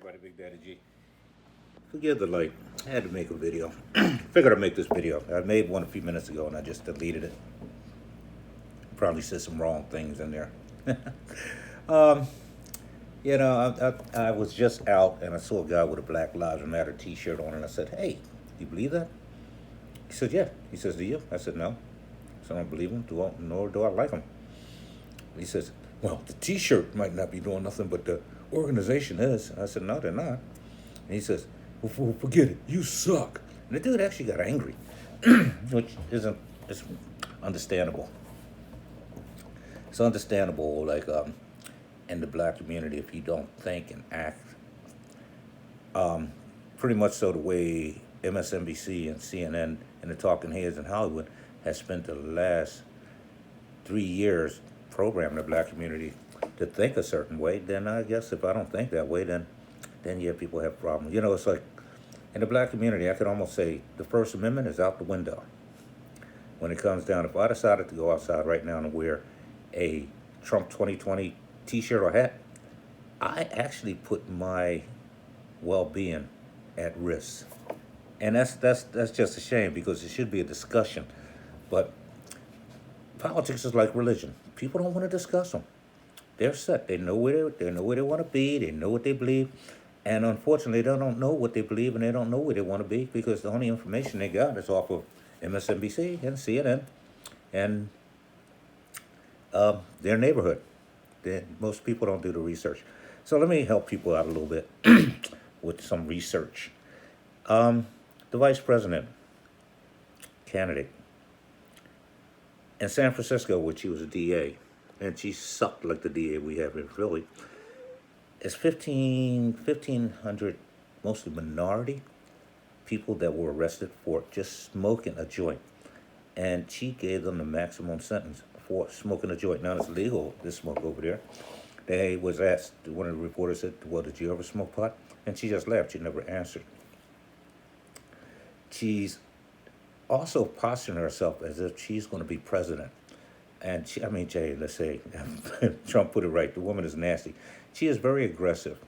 everybody, Big Daddy G. Forgive the late. I had to make a video. Figured I'd make this video. I made one a few minutes ago and I just deleted it. Probably said some wrong things in there. um, I was just out and I saw a guy with a Black Lives Matter t-shirt on and I said, hey, do you believe that? He said, yeah. He says, do you? I said, no. So I don't believe him, nor do I like him. He says, well, the t-shirt might not be doing nothing, but the organization is. I said, no, they're not. And he says, well, forget it. You suck. And the dude actually got angry, which isn't, it's understandable. It's understandable, like, in the black community, if you don't think and act, pretty much so the way MSNBC and CNN and the talking heads in Hollywood has spent the last 3 years programming the black community to think a certain way, then I guess if I don't think that way, then yeah, people have problems. It's like in the black community, I could almost say the First Amendment is out the window. When it comes down, if I decided to go outside right now and wear a Trump 2020 t-shirt or hat, I actually put my well-being at risk. And that's just a shame because it should be a discussion. But politics is like religion. People don't want to discuss them. They're set. They know where they want to be. They know what they believe. And unfortunately, they don't know what they believe and they don't know where they want to be because the only information they got is off of MSNBC and CNN and their neighborhood. Most people don't do the research. So let me help people out a little bit with some research. The vice president candidate in San Francisco, which she was a DA, and she sucked like the DA we have in Philly, it's 1,500, mostly minority, people that were arrested for just smoking a joint. And she gave them the maximum sentence for smoking a joint. Now, it's legal to smoke over there. They was asked, one of the reporters said, well, did you ever smoke pot? And she just laughed. She never answered. She's also posturing herself as if she's going to be president. And Jay, let's say, Trump put it right, the woman is nasty. She is very aggressive.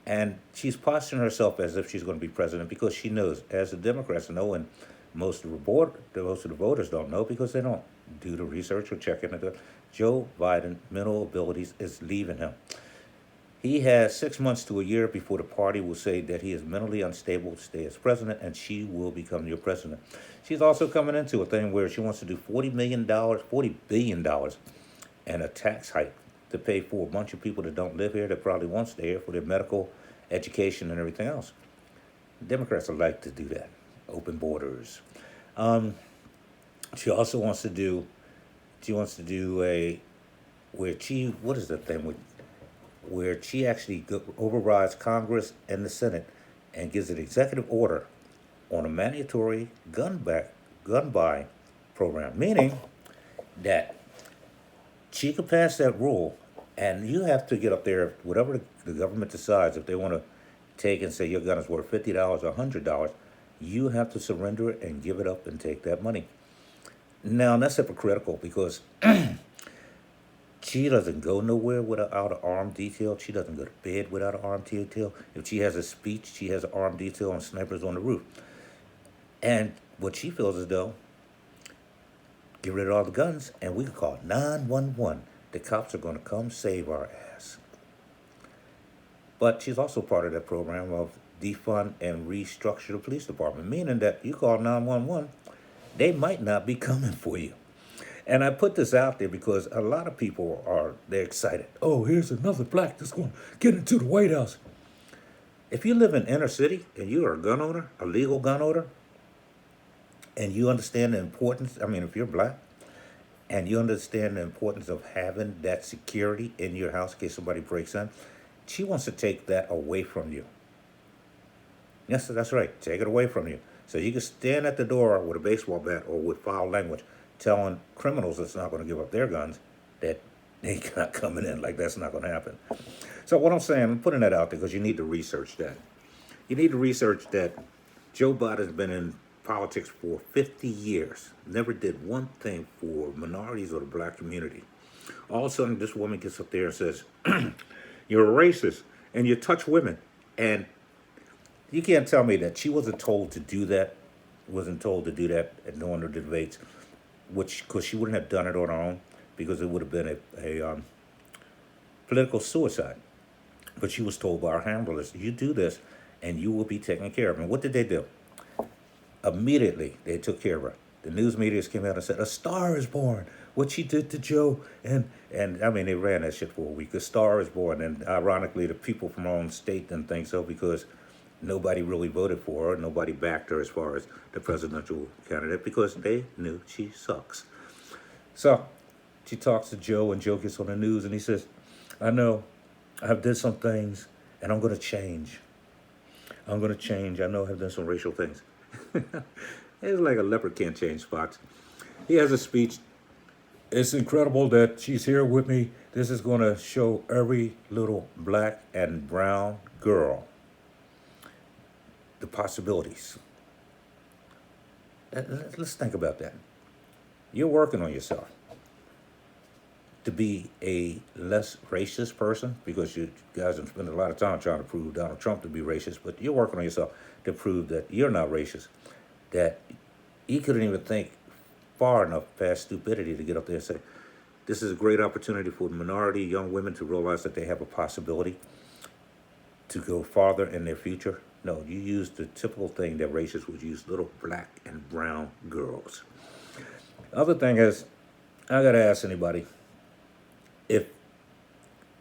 And she's posturing herself as if she's going to be president because she knows, as the Democrats know, and most of the voters don't know because they don't do the research or check into it, Joe Biden, mental abilities is leaving him. He has 6 months to a year before the party will say that he is mentally unstable to stay as president, and she will become your president. She's also coming into a thing where she wants to do $40 billion, and a tax hike to pay for a bunch of people that don't live here that probably won't stay here for their medical, education, and everything else. Democrats would like to do that. Open borders. She also wants to do. What is the thing where she actually overrides Congress and the Senate and gives an executive order on a mandatory gun buy program, meaning that she could pass that rule, and you have to get up there, whatever the government decides, if they want to take and say your gun is worth $50 or $100, you have to surrender it and give it up and take that money. Now, that's hypocritical because she doesn't go nowhere without an armed detail. She doesn't go to bed without an armed detail. If she has a speech, she has an armed detail and snipers on the roof. And what she feels as though, get rid of all the guns and we can call 911. The cops are going to come save our ass. But she's also part of that program of defund and restructure the police department, meaning that you call 911, they might not be coming for you. And I put this out there because a lot of people they're excited. Oh, here's another black that's going to get into the White House. If you live in inner city and you are a gun owner, a legal gun owner, and you understand the importance, if you're black, and you understand the importance of having that security in your house in case somebody breaks in, she wants to take that away from you. Yes, that's right. Take it away from you. So you can stand at the door with a baseball bat or with foul language telling criminals that's not going to give up their guns that they not coming in. Like, that's not going to happen. So what I'm saying, I'm putting that out there because you need to research that. You need to research that Joe Biden's been in politics for 50 years. Never did one thing for minorities or the black community. All of a sudden, this woman gets up there and says, you're a racist. and you touch women. And you can't tell me that she wasn't told to do that, wasn't told to do that at during the debates, which, because she wouldn't have done it on her own, because it would have been a political suicide. But she was told by her handlers, you do this and you will be taken care of. And what did they do? Immediately, they took care of her. The news media came out and said, a star is born. What she did to Joe. And I mean, they ran that shit for a week. A star is born. And ironically, the people from our own state didn't think so because nobody really voted for her. Nobody backed her as far as the presidential candidate because they knew she sucks. So she talks to Joe, and Joe gets on the news and he says, I know I've did some things and I'm going to change. I'm going to change. I know I've done some racial things. It's like a leopard can't change spots. He has a speech. It's incredible that she's here with me. This is going to show every little black and brown girl the possibilities. Let's think about that. You're working on yourself to be a less racist person because you guys have spent a lot of time trying to prove Donald Trump to be racist, but you're working on yourself to prove that you're not racist, that you couldn't even think far enough past stupidity to get up there and say, this is a great opportunity for minority young women to realize that they have a possibility to go farther in their future. No, you use the typical thing that racists would use, little black and brown girls. Other thing is, I gotta ask anybody,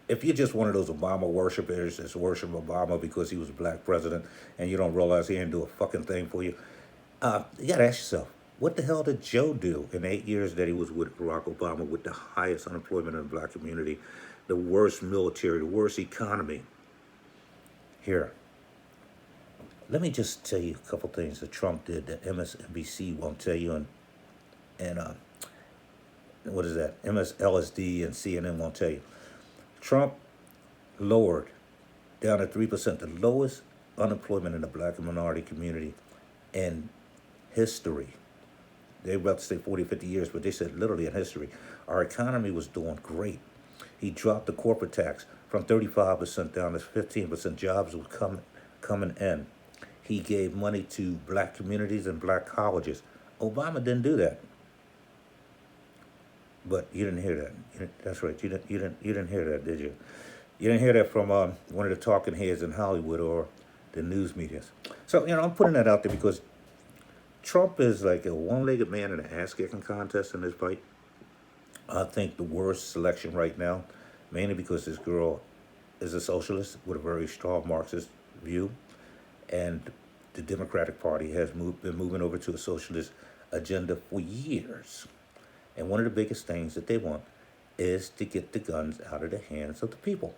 if you're just one of those Obama worshipers that's worship Obama because he was a black president and you don't realize he didn't do a fucking thing for you, you gotta ask yourself, what the hell did Joe do in the 8 years that he was with Barack Obama with the highest unemployment in the black community, the worst military, the worst economy? Here, let me just tell you a couple things that Trump did that MSNBC won't tell you, and what is that? MSLSD and CNN won't tell you. Trump lowered down to 3%, the lowest unemployment in the black and minority community in history. They were about to say 40, 50 years, but they said literally in history. Our economy was doing great. He dropped the corporate tax from 35% down to 15%. Jobs were coming in. He gave money to black communities and black colleges. Obama didn't do that. But you didn't hear that. That's right. You didn't hear that, did you? You didn't hear that from one of the talking heads in Hollywood or the news medias. So I'm putting that out there because Trump is like a one-legged man in an ass-kicking contest in this fight. I think the worst selection right now, mainly because this girl is a socialist with a very strong Marxist view, and the Democratic Party has been moving over to a socialist agenda for years. And one of the biggest things that they want is to get the guns out of the hands of the people.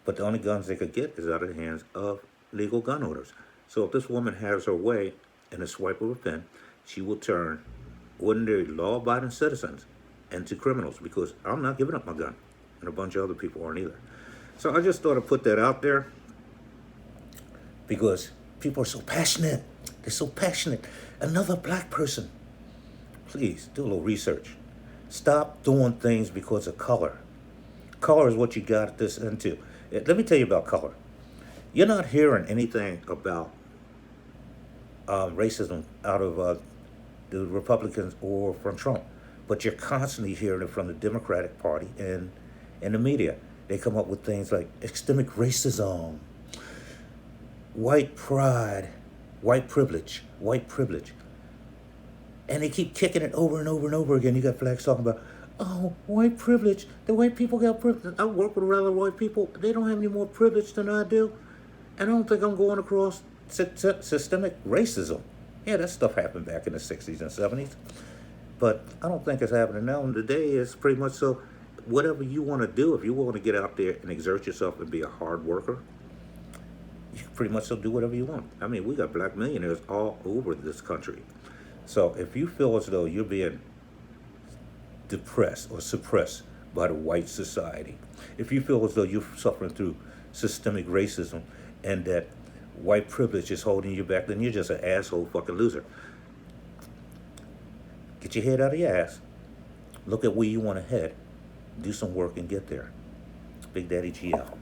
But the only guns they could get is out of the hands of legal gun owners. So if this woman has her way in a swipe of a pen, she will turn ordinary law-abiding citizens into criminals because I'm not giving up my gun. And a bunch of other people aren't either. So I just thought I'd put that out there because people are so passionate. They're so passionate. Another black person. Please do a little research. Stop doing things because of color. Color is what you got this into. Let me tell you about color. You're not hearing anything about racism out of the Republicans or from Trump, but you're constantly hearing it from the Democratic Party and the media. They come up with things like systemic racism, white pride, white privilege. And they keep kicking it over and over and over again. You got flags talking about, oh, white privilege. The white people got privilege. I work with a lot of white people. They don't have any more privilege than I do. And I don't think I'm going across systemic racism. Yeah, that stuff happened back in the 60s and 70s. But I don't think it's happening now. And today it's pretty much so, whatever you want to do, if you want to get out there and exert yourself and be a hard worker, you can pretty much so do whatever you want. I mean, we got black millionaires all over this country. So if you feel as though you're being depressed or suppressed by the white society, if you feel as though you're suffering through systemic racism and that white privilege is holding you back, then you're just an asshole fucking loser. Get your head out of your ass. Look at where you want to head. Do some work and get there. Big Daddy G out.